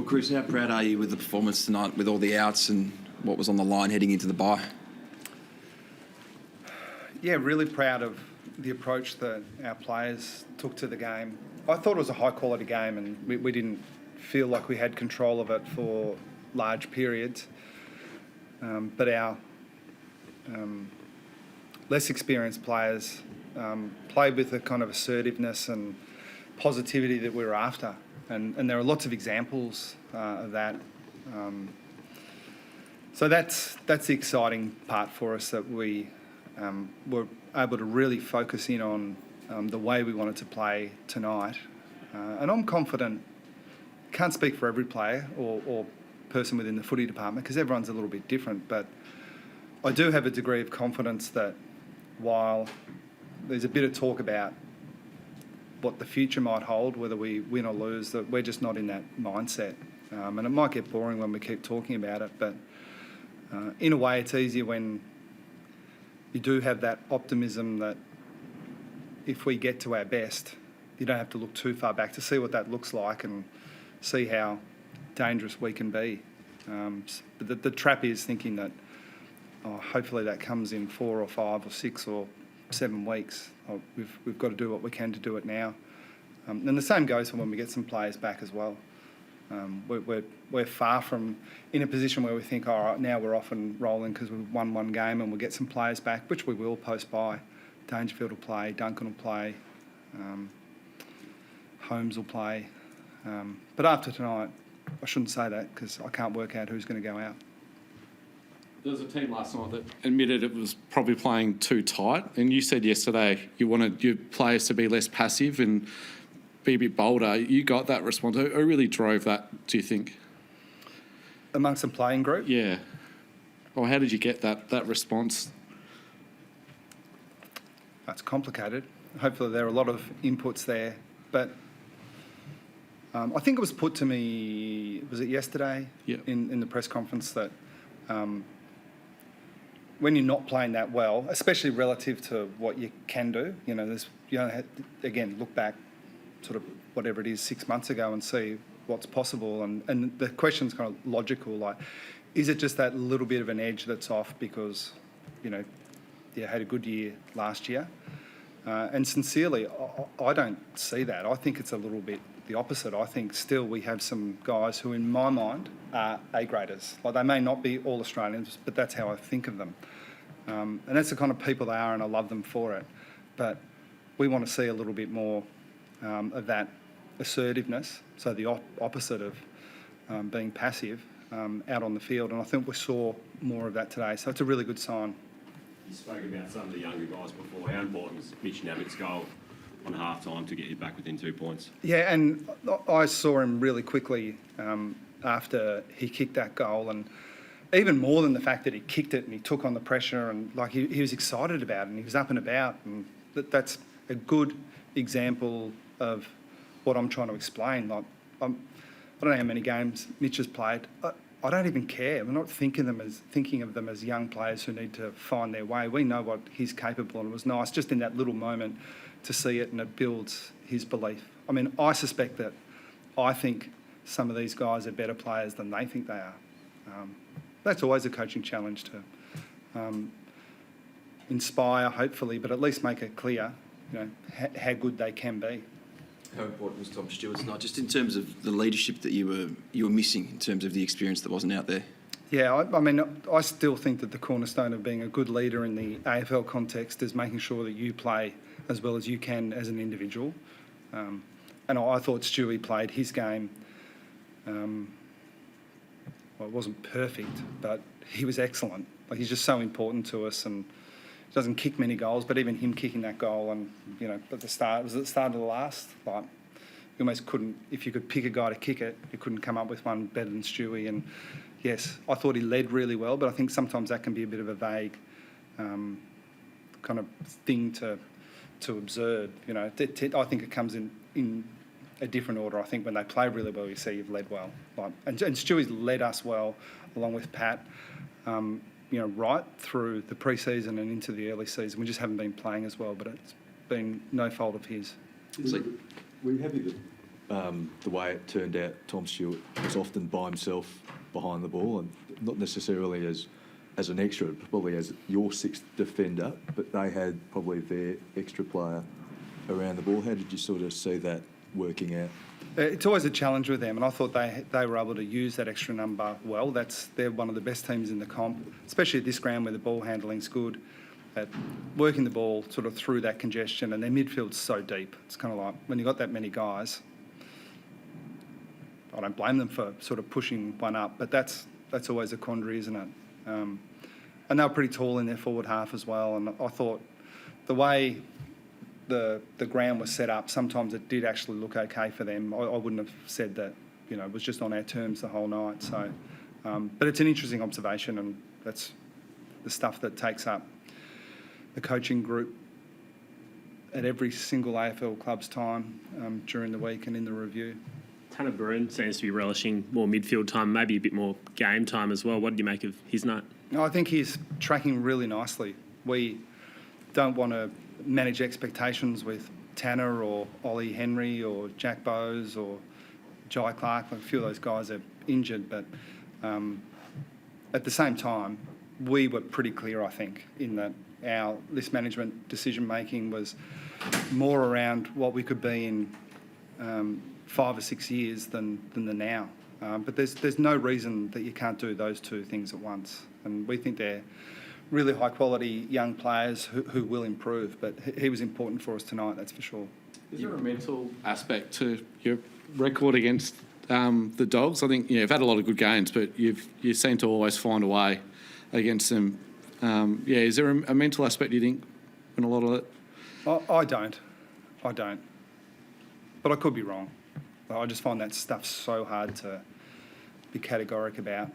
Well, Chris, how proud are you with the performance tonight, with all the outs and what was on the line heading into the bye? Yeah, really proud of the approach that our players took to the game. I thought it was a high-quality game, and we didn't feel like we had control of it for large periods. But our less experienced players played with the kind of assertiveness and positivity that we were after. And there are lots of examples of that. So that's the exciting part for us, that we were able to really focus in on the way we wanted to play tonight. And I'm confident, can't speak for every player or person within the footy department because everyone's a little bit different, but I do have a degree of confidence that while there's a bit of talk about what the future might hold, whether we win or lose, that we're just not in that mindset. And it might get boring when we keep talking about it, but in a way it's easier when you do have that optimism that if we get to our best, you don't have to look too far back to see what that looks like and see how dangerous we can be. But the trap is thinking that hopefully that comes in 4 or 5 or 6 or 7 weeks. We've got to do what we can to do it now. And the same goes for when we get some players back as well. We're far from in a position where we think, all right, now we're off and rolling because we've won one game and we'll get some players back, which we will post-bye. Dangerfield will play, Duncan will play, Holmes will play. But after tonight, I shouldn't say that because I can't work out who's going to go out. There was a team last night that admitted it was probably playing too tight, and you said yesterday you wanted your players to be less passive and be a bit bolder. You got that response. Who really drove that, do you think? Amongst the playing group? Yeah. Well, how did you get that response? That's complicated. Hopefully there are a lot of inputs there, but I think it was put to me, was it yesterday? Yep. In the press conference that when you're not playing that well, especially relative to what you can do, again, look back sort of whatever it is 6 months ago and see what's possible. And the question's kind of logical, like, is it just that little bit of an edge that's off because, you had a good year last year? And sincerely, I don't see that. I think it's a little bit the opposite. I think still we have some guys who, in my mind, are A-graders. Like, they may not be all Australians, but that's how I think of them. And that's the kind of people they are, and I love them for it. But we want to see a little bit more of that assertiveness, so the opposite of being passive, out on the field. And I think we saw more of that today. So it's a really good sign. You spoke about some of the younger guys before. How important was Mitch Navitt's goal on half-time to get you back within 2 points? Yeah, and I saw him really quickly after he kicked that goal, and even more than the fact that he kicked it and he took on the pressure and he was excited about it and he was up and about, and that's a good example of what I'm trying to explain. I don't know how many games Mitch has played. I don't even care. We're not thinking of them as young players who need to find their way. We know what he's capable of. It was nice just in that little moment to see it, and it builds his belief. I mean, I suspect that I think some of these guys are better players than they think they are. That's always a coaching challenge to inspire, hopefully, but at least make it clear, how good they can be. How important was Tom Stewart tonight, just in terms of the leadership that you were missing, in terms of the experience that wasn't out there? Yeah, I mean, I still think that the cornerstone of being a good leader in the AFL context is making sure that you play as well as you can as an individual. And I thought Stewie played his game. Well, it wasn't perfect, but he was excellent. Like, he's just so important to us, and he doesn't kick many goals, but even him kicking that goal, and at the start, was it the start of the last? Like, you almost couldn't, if you could pick a guy to kick it, you couldn't come up with one better than Stewie. And yes, I thought he led really well, but I think sometimes that can be a bit of a vague kind of thing to observe. I think it comes in a different order. I think when they play really well, you see you've led well. And Stewie's led us well, along with Pat, right through the pre-season and into the early season. We just haven't been playing as well, but it's been no fault of his. Were you happy that the way it turned out, Tom Stewart was often by himself behind the ball, and not necessarily as an extra, probably as your sixth defender, but they had probably their extra player around the ball. How did you sort of see that working out? It's always a challenge with them, and I thought they were able to use that extra number well. They're one of the best teams in the comp, especially at this ground where the ball handling's good, at working the ball sort of through that congestion, and their midfield's so deep. It's kind of like when you've got that many guys, I don't blame them for sort of pushing one up, but that's always a quandary, isn't it? And they were pretty tall in their forward half as well, and I thought the way the ground was set up, sometimes it did actually look okay for them. I wouldn't have said that, it was just on our terms the whole night. So, but it's an interesting observation, and that's the stuff that takes up the coaching group at every single AFL club's time during the week and in the review. Tanner Bruin seems to be relishing more midfield time, maybe a bit more game time as well. What did you make of his night? I think he's tracking really nicely. We don't want to manage expectations with Tanner or Ollie Henry or Jack Bowes or Jai Clark. A few of those guys are injured, but at the same time, we were pretty clear, I think, in that our list management decision making was more around what we could be in 5 or 6 years than the now. But there's no reason that you can't do those two things at once. And we think they're really high quality young players who will improve. But he was important for us tonight, that's for sure. Is there a mental aspect to your record against the Dogs? I think you've had a lot of good games, but you seem to always find a way against them. Is there a mental aspect, do you think, in a lot of it? I don't. But I could be wrong. I just find that stuff so hard to be categoric about.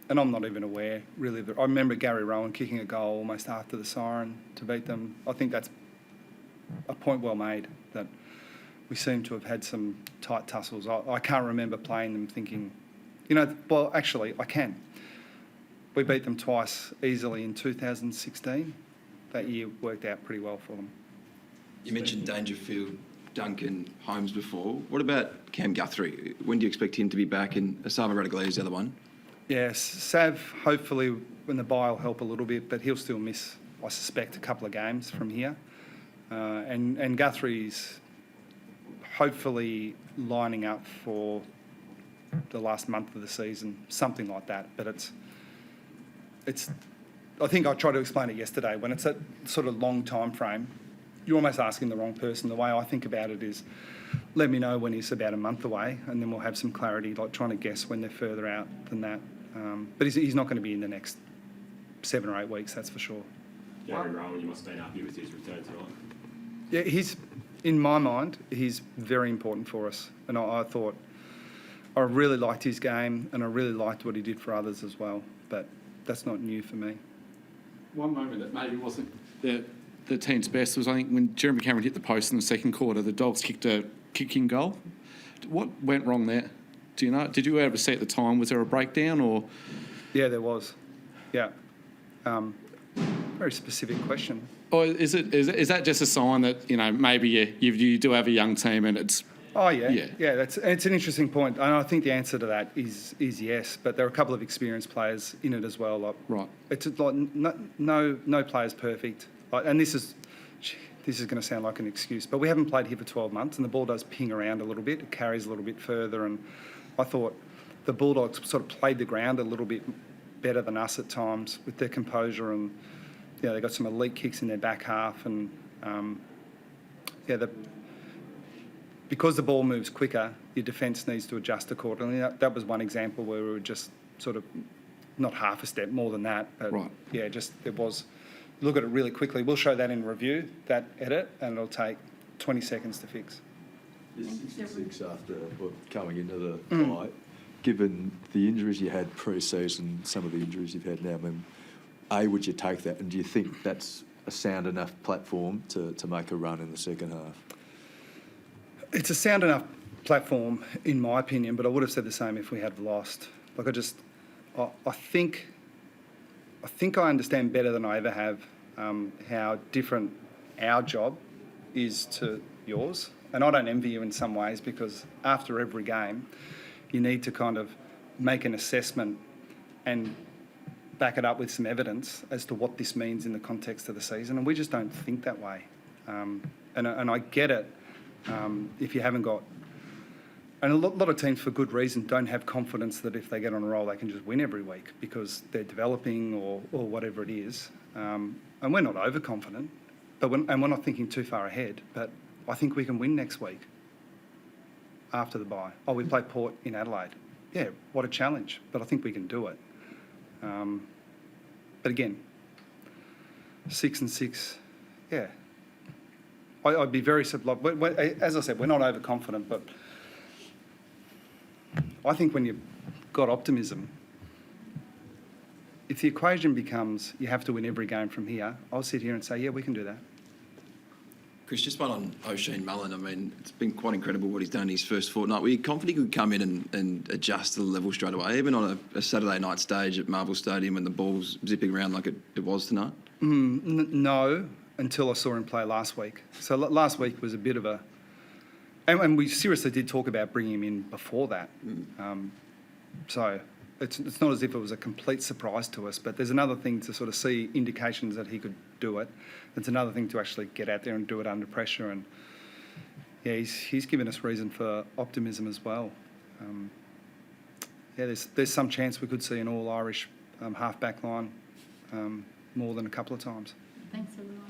And I'm not even aware, really. I remember Gary Rowan kicking a goal almost after the siren to beat them. I think that's a point well made, that we seem to have had some tight tussles. I can't remember playing them thinking, well, actually, I can. We beat them twice easily in 2016. That year worked out pretty well for them. You mentioned Dangerfield, Duncan, Holmes before. What about Cam Guthrie? When do you expect him to be back? And Asava Radaglia is the other one. Yes, Sav, hopefully when the bye will help a little bit, but he'll still miss, I suspect, a couple of games from here. And Guthrie's hopefully lining up for the last month of the season, something like that. But it's. I think I tried to explain it yesterday. When it's that sort of long time frame, you're almost asking the wrong person. The way I think about it is, let me know when he's about a month away, and then we'll have some clarity, like trying to guess when they're further out than that. But he's not going to be in the next 7 or 8 weeks, that's for sure. Gary Rowan, you must have been happy with his return tonight. Yeah, in my mind, he's very important for us. And I thought, I really liked his game, and I really liked what he did for others as well. But that's not new for me. One moment that maybe wasn't the team's best was, I think, when Jeremy Cameron hit the post in the second quarter, the Dogs kicked a kicking goal. What went wrong there? Do you know? Did you ever see at the time, was there a breakdown or? Yeah, there was. Yeah. Very specific question. Or is that just a sign that, maybe you do have a young team and it's... Oh, yeah. It's an interesting point. And I think the answer to that is yes, but there are a couple of experienced players in it as well. Like, right. It's like no player's perfect. And this is going to sound like an excuse, but we haven't played here for 12 months, and the ball does ping around a little bit. It carries a little bit further, and I thought the Bulldogs sort of played the ground a little bit better than us at times with their composure, and they got some elite kicks in their back half, and because the ball moves quicker, your defence needs to adjust accordingly. That was one example where we were just sort of not half a step more than that, but right. It was. Look at it really quickly. We'll show that in review, that edit, and it'll take 20 seconds to fix. This 66 after coming into the fight, given the injuries you had pre-season, some of the injuries you've had now, would you take that, and do you think that's a sound enough platform to make a run in the second half? It's a sound enough platform, in my opinion, but I would have said the same if we had lost. I think I understand better than I ever have how different our job is to yours. And I don't envy you in some ways, because after every game, you need to kind of make an assessment and back it up with some evidence as to what this means in the context of the season. And we just don't think that way. And I get it if you haven't got... And a lot of teams, for good reason, don't have confidence that if they get on a roll, they can just win every week because they're developing or whatever it is. And we're not overconfident, and we're not thinking too far ahead. But I think we can win next week after the bye. Oh, we play Port in Adelaide. Yeah, what a challenge. But I think we can do it. But again, 6-6, yeah. I'd be very... As I said, we're not overconfident, but I think when you've got optimism, if the equation becomes you have to win every game from here, I'll sit here and say, yeah, we can do that. Chris, just one on O'Shane Mullen. I mean, it's been quite incredible what he's done in his first fortnight. Were you confident he could come in and adjust to the level straight away, even on a Saturday night stage at Marvel Stadium when the ball's zipping around like it was tonight? No, until I saw him play last week. So last week was a bit of a... And we seriously did talk about bringing him in before that. So it's not as if it was a complete surprise to us, but there's another thing to sort of see indications that he could do it. It's another thing to actually get out there and do it under pressure. And yeah, he's given us reason for optimism as well. Yeah, there's some chance we could see an all-Irish half-back line more than a couple of times. Thanks, everyone.